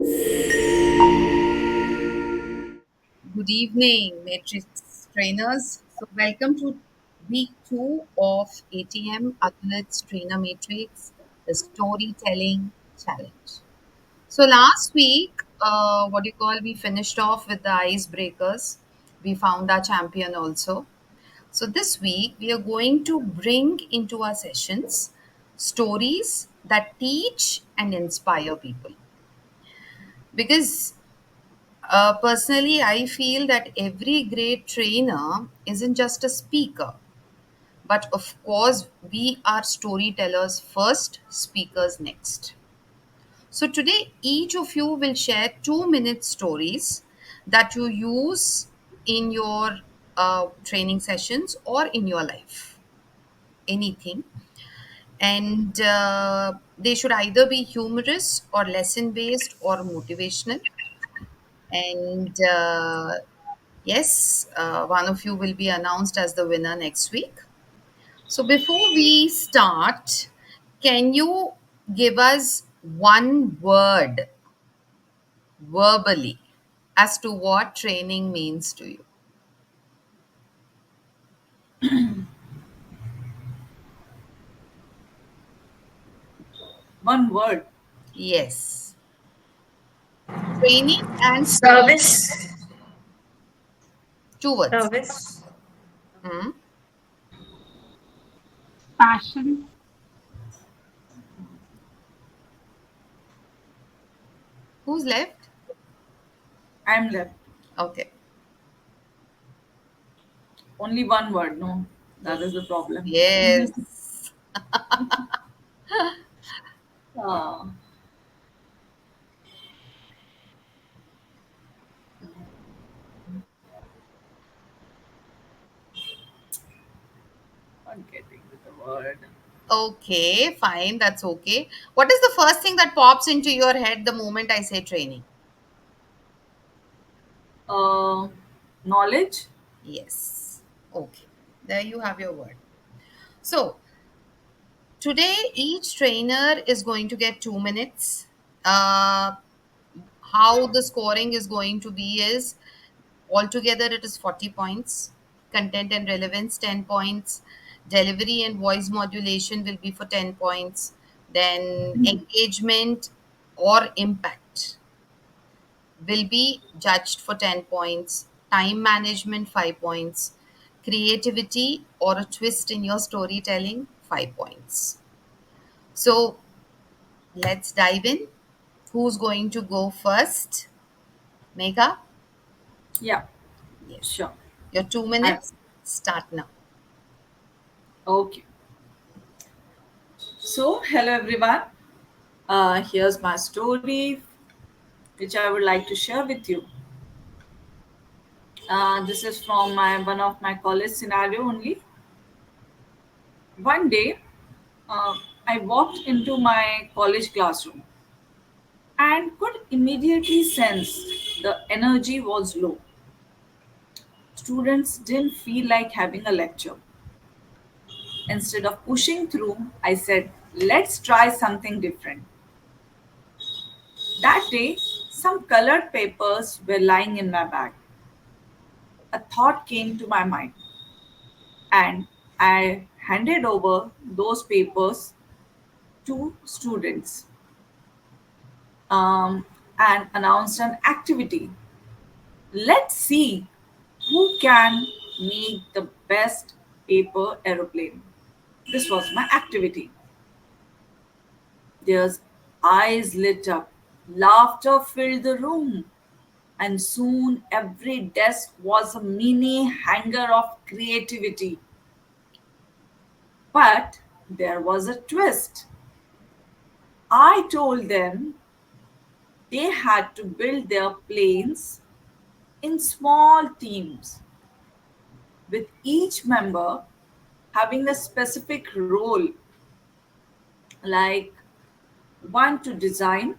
Good evening, Matrix trainers. So, welcome to week two of ATM Athletes Trainer Matrix, the storytelling challenge. So, last week, we finished off with the icebreakers. We found our champion also. So, this week, we are going to bring into our sessions stories that teach and inspire people. Because personally, I feel that every great trainer isn't just a speaker, but of course, we are storytellers first, speakers next. So, today, each of you will share 2 minute stories that you use in your training sessions or in your life. Anything. And they should either be humorous or lesson based or motivational. And yes, one of you will be announced as the winner next week. So before we start, can you give us one word verbally as to what training means to you? One word. Yes. Training and storytelling. Service, Two words. service, Hmm. Passion, Who's left? I'm left. Okay. Only one word. No, that is the problem. Yes. Ah, not getting with the word. Okay, fine. That's okay. What is the first thing that pops into your head the moment I say training? Uh, Knowledge. Yes. Okay. There you have your word. So, today each trainer is going to get 2 minutes. Uh, how the scoring is going to be is altogether it is 40 points. Content and relevance 10 points. Delivery and voice modulation will be for 10 points. Then engagement or impact will be judged for 10 points, time management 5 points, creativity or a twist in your storytelling 5 points. So let's dive in. Who's going to go first? Megha? Yeah, Yes. sure. Your two I, minutes start now. okay. So, hello everyone. Here's my story, which I would like to share with you. This is from my one of my college scenario only. One day, uh, I walked into my college classroom and could immediately sense the energy was low. Students didn't feel like having a lecture. Instead of pushing through, I said, let's try something different. That day, some colored papers were lying in my bag. A thought came to my mind, and I handed over those papers to students um, and announced an activity. Let's see who can make the best paper aeroplane. This was my activity. Their eyes lit up. Laughter filled the room, and soon every desk was a mini hangar of creativity. But there was a twist. I told them they had to build their planes in small teams, with each member having a specific role, like one to design,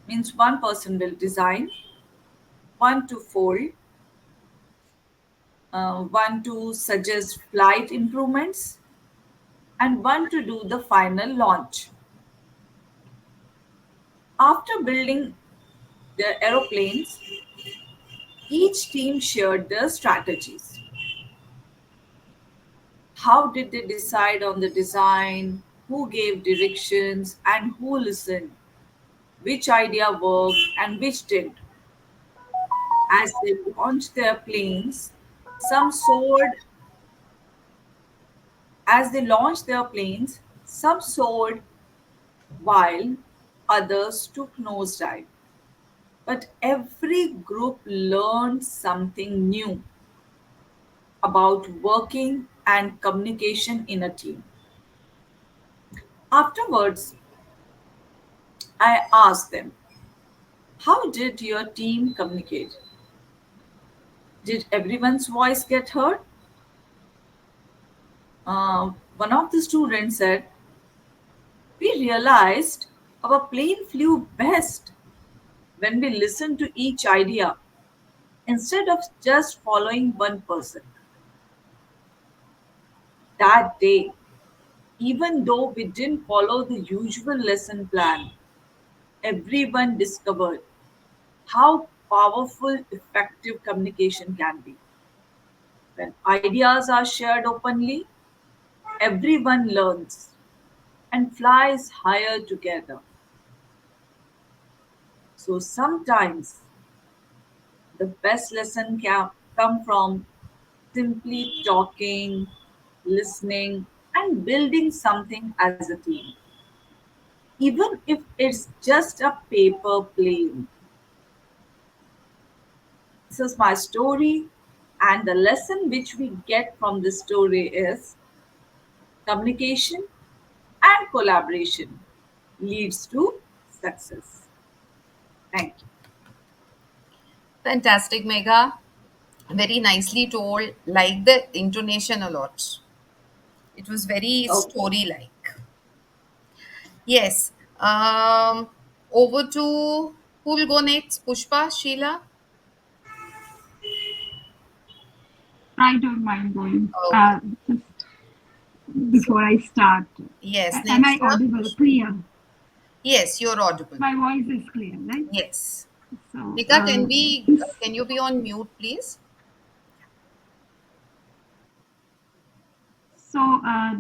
means one person will design, one to fold, one to suggest flight improvements, and one to do the final launch. After building their aeroplanes, each team shared their strategies. How did they decide on the design? Who gave directions and who listened? Which idea worked and which didn't? As they launched their planes, some soared some soared while others took nosedive. But every group learned something new about working and communication in a team. Afterwards, I asked them, how did your team communicate? Did everyone's voice get heard? One of the students said, we realized our plane flew best when we listened to each idea instead of just following one person. That day, even though we didn't follow the usual lesson plan, everyone discovered how powerful effective communication can be. When ideas are shared openly, everyone learns and flies higher together. So sometimes the best lesson can come from simply talking, listening, and building something as a team. Even if it's just a paper plane. This is my story, and the lesson which we get from this story is communication and collaboration leads to success. Thank you. Fantastic, Megha. Very nicely told. Like the intonation a lot. It was very Okay. story like. Yes. Over to who'll go next? Pushpa, Sheila? I don't mind going. Okay. Just So, before I start, yes, am I next up. audible? Clear? Yes, you're audible. My voice is clear, right? Yes. So, Nika, this can you be on mute, please?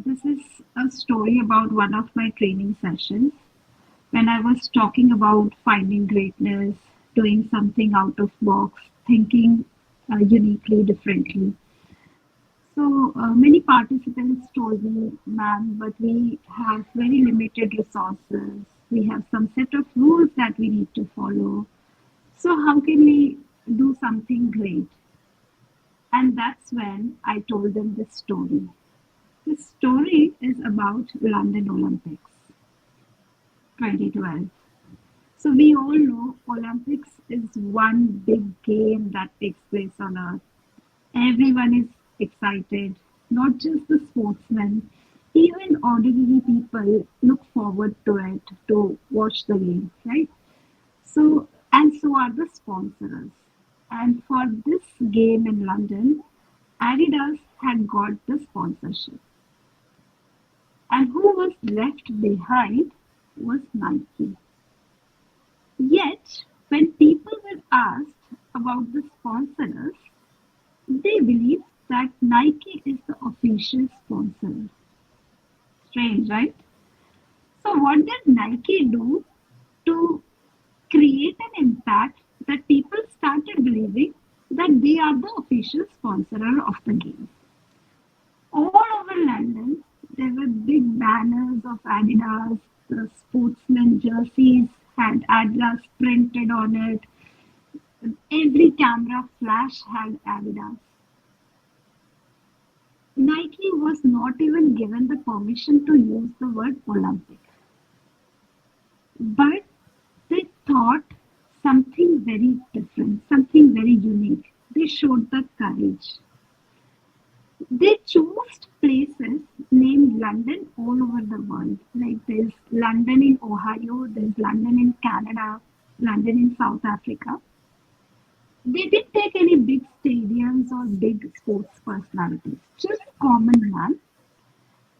this is a story about one of my training sessions when I was talking about finding greatness, doing something out of box, thinking uniquely differently. So many participants told me, ma'am, but we have very limited resources. We have some set of rules that we need to follow. So how can we do something great? And that's when I told them this story. This story is about London Olympics 2012. So we all know Olympics is one big game that takes place on Earth. Everyone is excited, not just the sportsmen, even ordinary people look forward to it to watch the game, right? So, and so are the sponsors. And for this game in London, Adidas had got the sponsorship. And who was left behind was Nike. Yet, when people were asked about the sponsors, they believe that Nike is the official sponsor. Strange, right? So, what did Nike do to create an impact that people started believing that they are the official sponsor of the game? All over London, there were big banners of Adidas. The sportsman jerseys had Adidas printed on it. Every camera flash had Adidas. Nike was not even given the permission to use the word Olympic, but they thought something very different, something very unique. They showed the courage. They chose places named London all over the world. Like there's London in Ohio, there's London in Canada, London in South Africa. They didn't take any big stadiums or big sports personalities, just common man,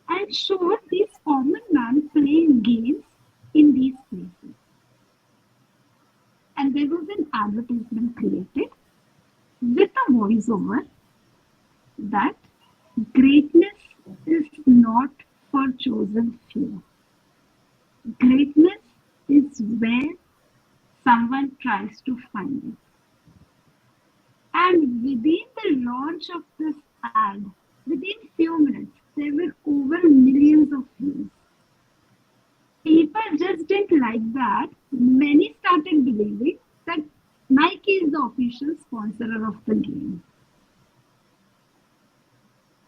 and showed these common men playing games in these places. And there was an advertisement created with a voiceover that greatness is not for chosen few. Greatness is where someone tries to find it. And within the launch of this ad, within few minutes, there were over millions of views. People just didn't like that. Many started believing that Nike is the official sponsor of the game.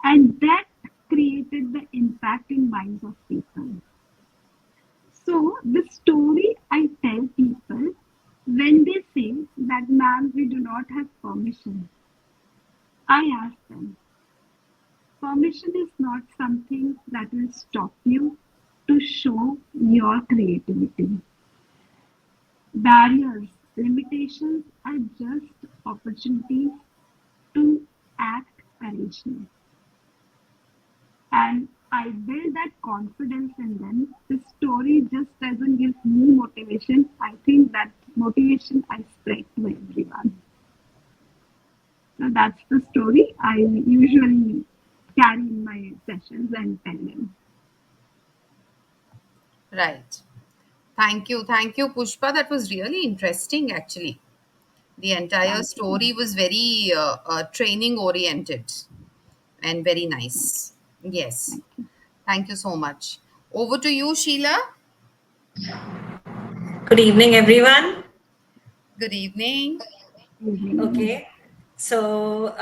And that created the impact in minds of people. So the story I tell people when they say that, ma'am, we do not have permission, I ask them, permission is not something that will stop you to show your creativity. Barriers, limitations are just opportunities to act courageously. And I build that confidence in them. The story just doesn't give me motivation. I think that motivation I spread to everyone. So that's the story I usually carry in my sessions and tell them. Right. Thank you, Pushpa. That was really interesting, actually. The entire Thank you. story was very training oriented and very nice. Yes. Thank you. Thank you so much. Over to you, Sheila. Good evening, everyone. Good evening. Evening. Okay, so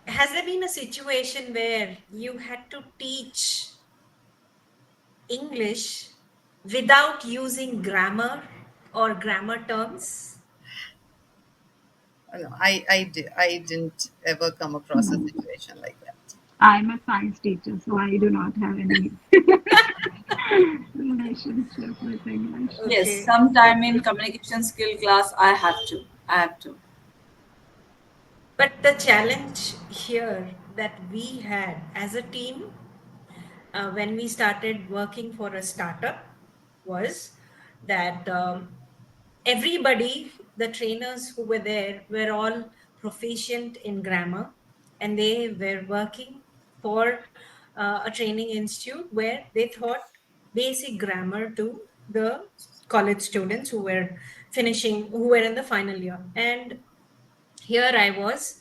has there been a situation where you had to teach English without using grammar or grammar terms? No, I didn't ever come across a No. situation like that. I'm a science teacher, so I do not have any relationship with English. Yes, Okay, sometime in communication skill class, I have to. I have to. but the challenge here that we had as a team when we started working for a startup was that everybody, the trainers who were there, were all proficient in grammar, and they were working for a training institute where they taught basic grammar to the college students who were in the final year. And here I was,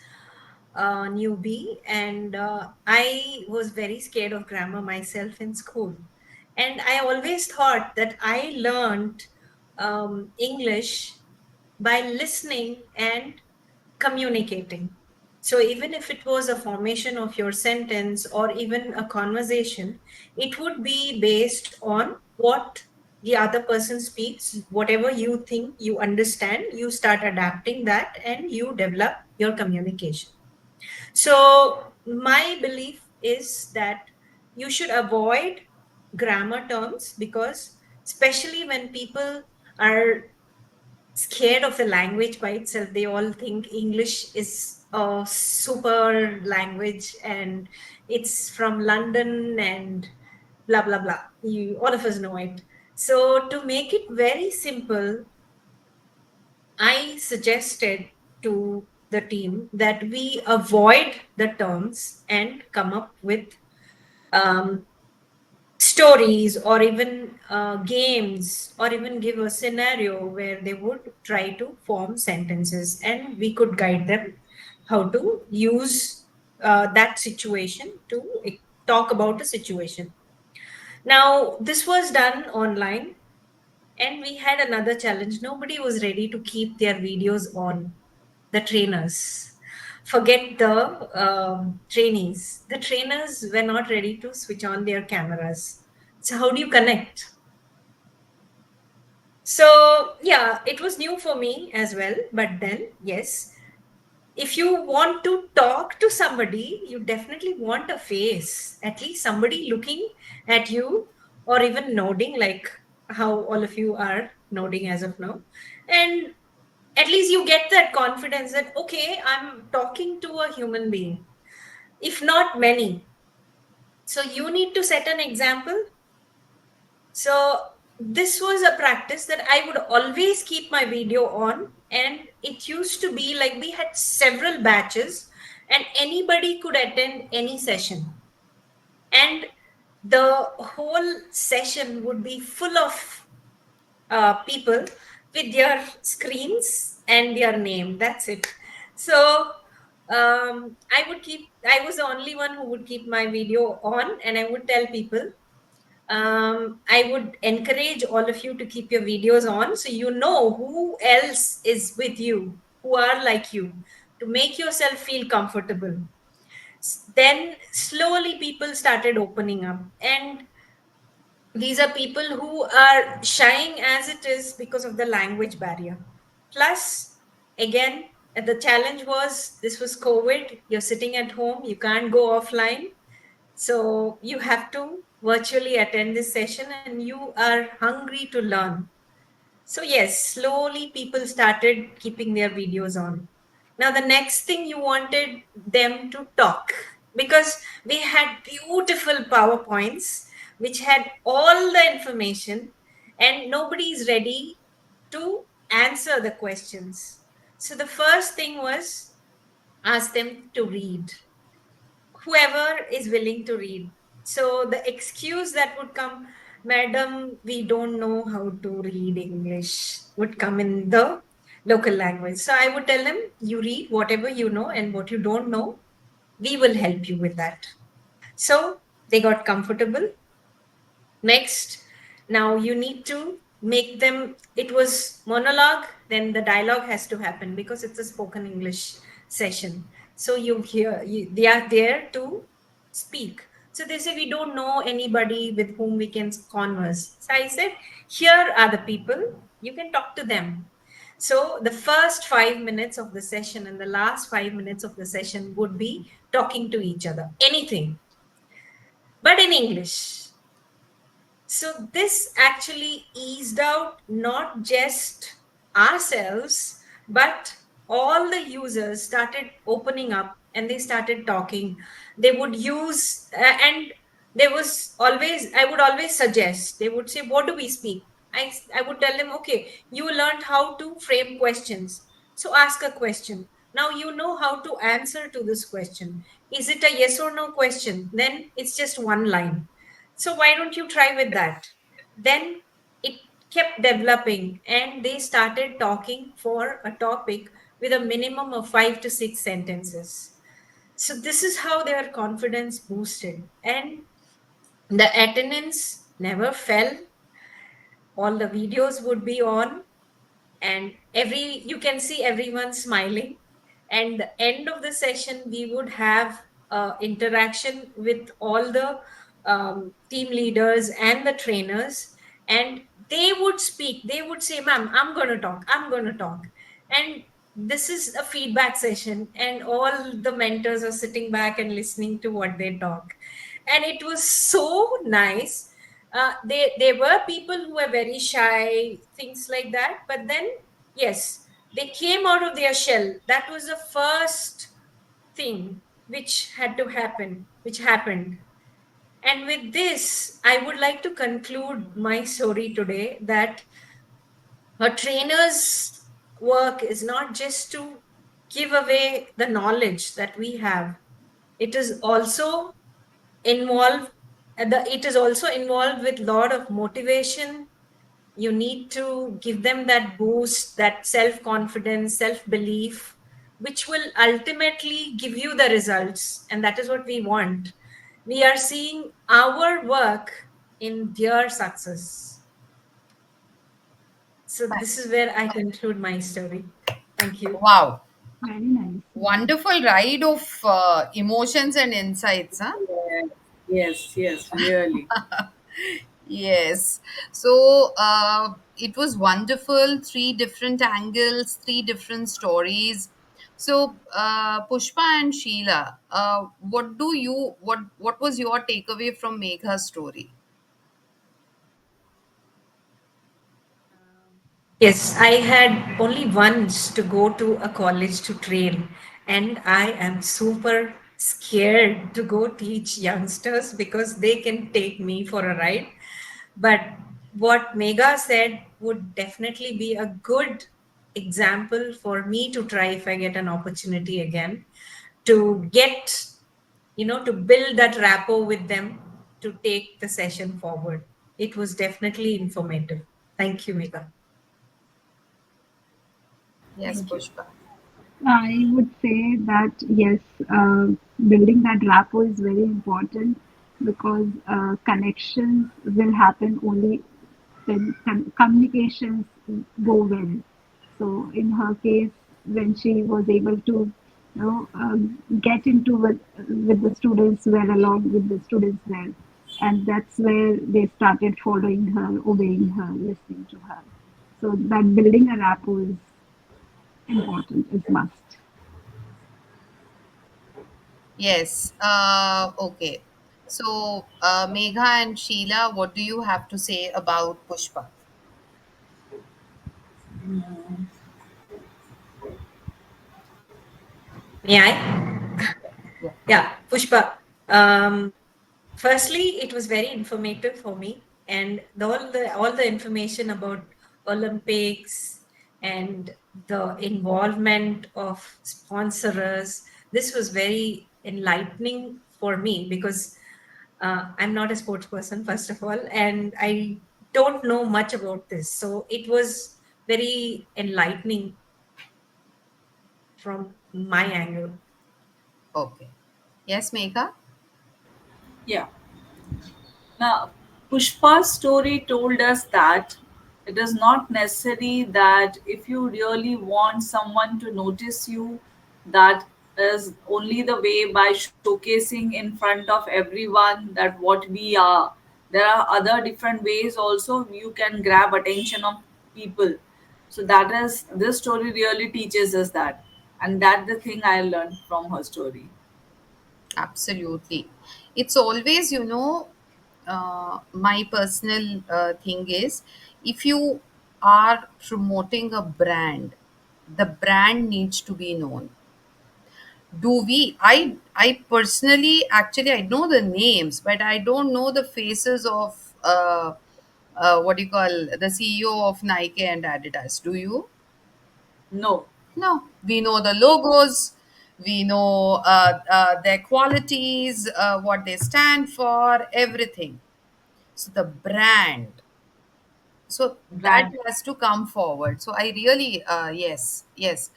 newbie, and I was very scared of grammar myself in school. And I always thought that I learned English by listening and communicating. So even if it was a formation of your sentence or even a conversation, it would be based on what the other person speaks. Whatever you think you understand, you start adapting that and you develop your communication. So, my belief is that you should avoid grammar terms because, especially when people are scared of the language by itself, they all think English is a super language and it's from London and blah blah blah. All of us know it. So, to make it very simple, I suggested to the team that we avoid the terms and come up with um, stories or even games or even give a scenario where they would try to form sentences and we could guide them how to use that situation to talk about a situation. Now, this was done online and we had another challenge. Nobody was ready to keep their videos on, the trainers. Forget the trainees. The trainers were not ready to switch on their cameras. So, how do you connect? So, yeah, it was new for me as well. But then, yes, if you want to talk to somebody, you definitely want a face, at least somebody looking at you or even nodding, like how all of you are nodding as of now. And at least you get that confidence that, okay, I'm talking to a human being, if not many. So you need to set an example. So this was a practice that I would always keep my video on. And it used to be like we had several batches, and anybody could attend any session. And the whole session would be full of people with their screens and their name. That's it. So I was the only one who would keep my video on, and I would tell people, I would encourage all of you to keep your videos on so you know who else is with you, who are like you, to make yourself feel comfortable. Then slowly people started opening up, and these are people who are shying as it is because of the language barrier. Plus, again, the challenge was this was COVID, you're sitting at home, you can't go offline, so you have to virtually attend this session and you are hungry to learn. So, yes, slowly people started keeping their videos on. Now, the next thing you wanted them to talk, because we had beautiful PowerPoints which had all the information, and nobody is ready to answer the questions. So, the first thing was ask them to read, whoever is willing to read. So the excuse that would come, madam, we don't know how to read English, would come in the local language. So I would tell them, you read whatever you know, and what you don't know, we will help you with that. So they got comfortable. Next, now you need to make them, it was monologue, then the dialogue has to happen because it's a spoken English session. So they are there to speak. So they say, we don't know anybody with whom we can converse. So I said, here are the people, you can talk to them. So the first 5 minutes of the session and the last 5 minutes of the session would be talking to each other, anything, but in English. So this actually eased out not just ourselves, but all the users started opening up and they started talking. They would use, and there was always, I would always suggest, they would say, what do we speak? I would tell them, okay, you learned how to frame questions. So ask a question. Now you know how to answer to this question. Is it a yes or no question? Then it's just one line, so why don't you try with that? Then it kept developing, and they started talking for a topic with a minimum of 5 to 6 sentences. So this is how their confidence boosted, and the attendance never fell. All the videos would be on, and you can see everyone smiling. And the end of the session we would have interaction with all the team leaders and the trainers, and they would speak, they would say, ma'am, I'm going to talk, I'm going to talk. And this is a feedback session, and all the mentors are sitting back and listening to what they talk. And it was so nice. There were people who were very shy, things like that, but then yes, they came out of their shell. That was the first thing which had to happen, which happened. And with this, I would like to conclude my story today, that a trainer's work is not just to give away the knowledge that we have. It is also involved it is also involved with lot of motivation. You need to give them that boost, that self confidence, self belief, which will ultimately give you the results, and that is what we want. We are seeing our work in their success. So this is where I conclude my story. Thank you. Wow. Very nice. Wonderful ride of emotions and insights, huh? Yes, yes, really. Yes. So it was wonderful. Three different angles, three different stories. So Pushpa and Sheila, what was your takeaway from Megha's story? Yes, I had only once to go to a college to train, and I am super scared to go teach youngsters because they can take me for a ride. But what Megha said would definitely be a good example for me to try if I get an opportunity again to get, to build that rapport with them to take the session forward. It was definitely informative. Thank you, Megha. Yes, Thank you. Pushpa. I would say that yes, building that rapport is very important because connections will happen only when communications go well. So in her case, when she was able to, get into with the students well, along with the students well, and that's where they started following her, obeying her, listening to her. So that building a rapport is important, is must. Yes. Okay. So, Megha and Sheila, what do you have to say about Pushpa? May I? Yeah. Yeah, Pushpa. Um, Firstly, it was very informative for me, and all the information about Olympics and the involvement of sponsors. This was very enlightening for me because I'm not a sports person, first of all, and I don't know much about this. So it was very enlightening from my angle. Okay. Yes, Megha? Yeah. Now, Pushpa's story told us that it is not necessary that if you really want someone to notice you, that is only the way by showcasing in front of everyone that what we are. There are other different ways also you can grab attention of people. So that is this story really teaches us that, and that's the thing I learned from her story. Absolutely. It's always, my personal thing is if you are promoting a brand, the brand needs to be known. Do we? I personally, actually, I know the names, but I don't know the faces of what do you call the CEO of Nike and Adidas. Do you? No. No, we know the logos, we know their qualities, what they stand for, everything. So the brand, so that Brand. has to come forward. So I really, yes, yes.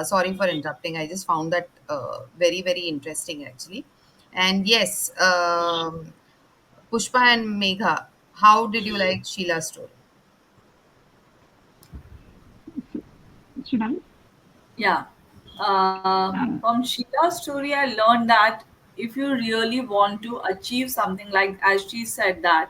Sorry for interrupting. I just found that very, very interesting actually. And yes, Pushpa and Megha, how did you like Sheila's story? Should I? Yeah. Uh, From Sheila's story, I learned that if you really want to achieve something, like as she said that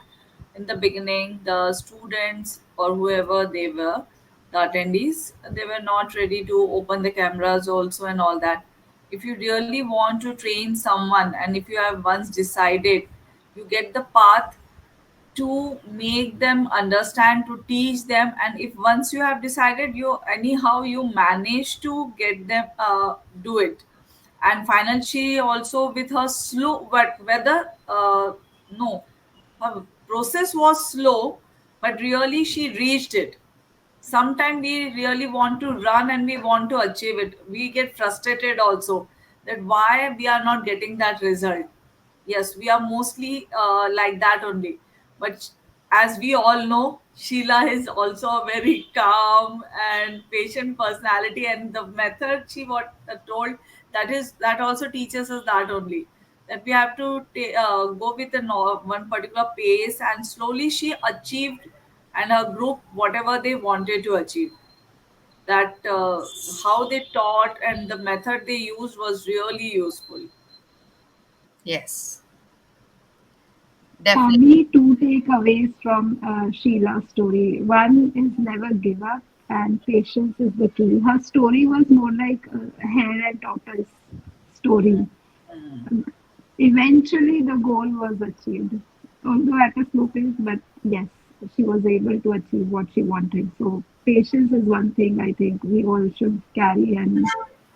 in the beginning, the students or whoever they were, the attendees, they were not ready to open the cameras also and all that. If you really want to train someone and if you have once decided, you get the path to make them understand, to teach them, and if once you have decided, you anyhow you manage to get them do it. And finally she also with her slow, but whether no, her process was slow, but really she reached it. Sometimes we really want to run and we want to achieve it, we get frustrated also that why we are not getting that result. Yes, we are mostly like that only. But as we all know, Sheila is also a very calm and patient personality, and the method she what told, that also teaches us that only, that we have to go with one particular pace, and slowly she achieved, and her group whatever they wanted to achieve. That how they taught and the method they used was really useful. Yes, for definitely. me, two takeaways from Sheila's story. One is never give up, and patience is the key. Her story was more like a hare and tortoise story. Eventually, the goal was achieved, although at a slow pace, but yes, she was able to achieve what she wanted. So, patience is one thing I think we all should carry, and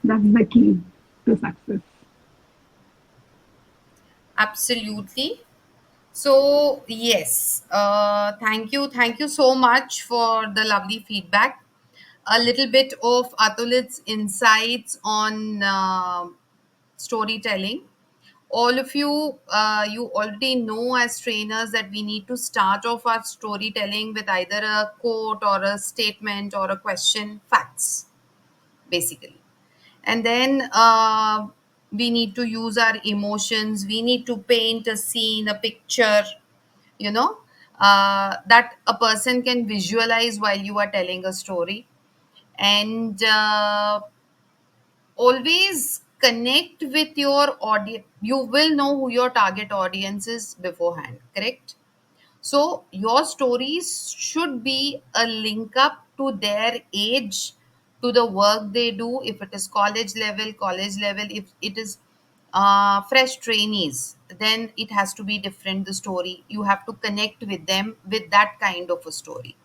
that's the key to success. Absolutely. So, yes, thank you so much for the lovely feedback. A little bit of Atulit's insights on storytelling. All of you, you already know as trainers that we need to start off our storytelling with either a quote or a statement or a question, facts, basically. And then we need to use our emotions, we need to paint a scene, a picture, you know, that a person can visualize while you are telling a story. And always connect with your audience. You will know who your target audience is beforehand, correct? So your stories should be a link up to their age, to the work they do. If it is college level. If it is fresh trainees, then it has to be different. The story, you have to connect with them with that kind of a story.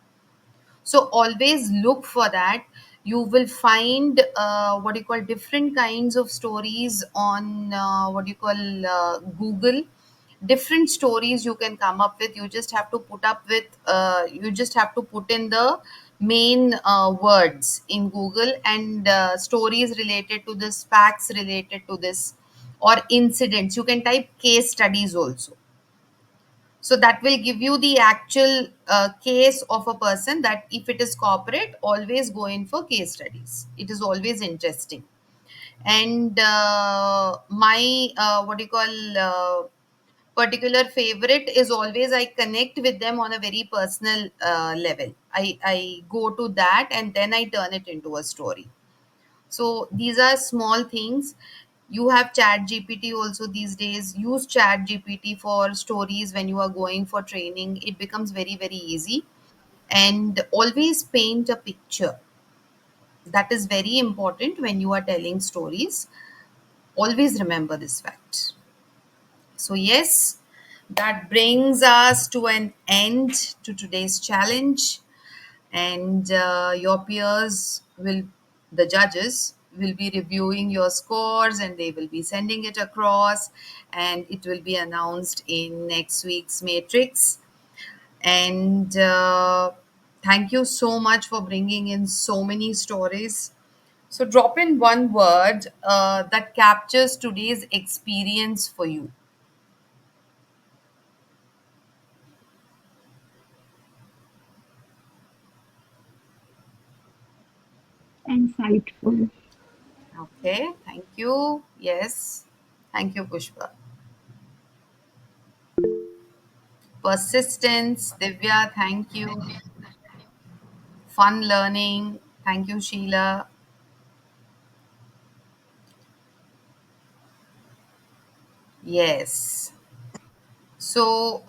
So always look for that. You will find what you call different kinds of stories on what you call Google. Different stories you can come up with. You just have to put up with you just have to put in the main words in Google, and stories related to this, facts related to this, or incidents. You can type case studies also, so that will give you the actual case of a person. That if it is corporate, always go in for case studies. It is always interesting. And my what do you call particular favorite is always I connect with them on a very personal level. I go to that and then I turn it into a story. So these are small things. You have Chat GPT also these days. Use Chat GPT for stories when you are going for training. It becomes very, very easy. And always paint a picture. That is very important when you are telling stories. Always remember this fact. So, yes, that brings us to an end to today's challenge. And your peers will, the judges will be reviewing your scores, and they will be sending it across, and it will be announced in next week's matrix. And thank you so much for bringing in so many stories. So drop in one word that captures today's experience for you. Insightful. Okay, thank you. Yes, thank you, Pushpa. Persistence, Divya, thank you. Fun learning, thank you, Sheila. Yes. So,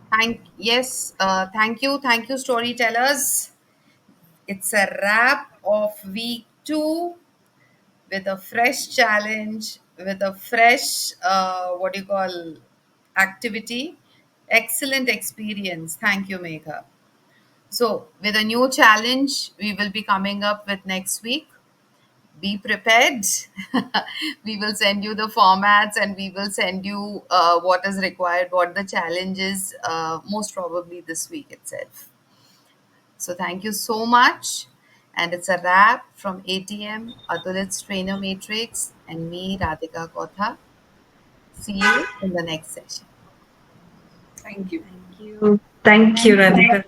thank you, storytellers. It's a wrap of week 2 with a fresh challenge, with a fresh, what do you call, activity. Excellent experience. Thank you, Megha. So, with a new challenge, we will be coming up with next week. Be prepared. We will send you the formats, and we will send you what is required, what the challenge is, most probably this week itself. So, thank you so much. And it's a wrap from ATM, Atulit's Trainer Matrix, and me, Radhika Kotha. See you in the next session. Thank you. Thank you. Thank you, Thank you. Radhika.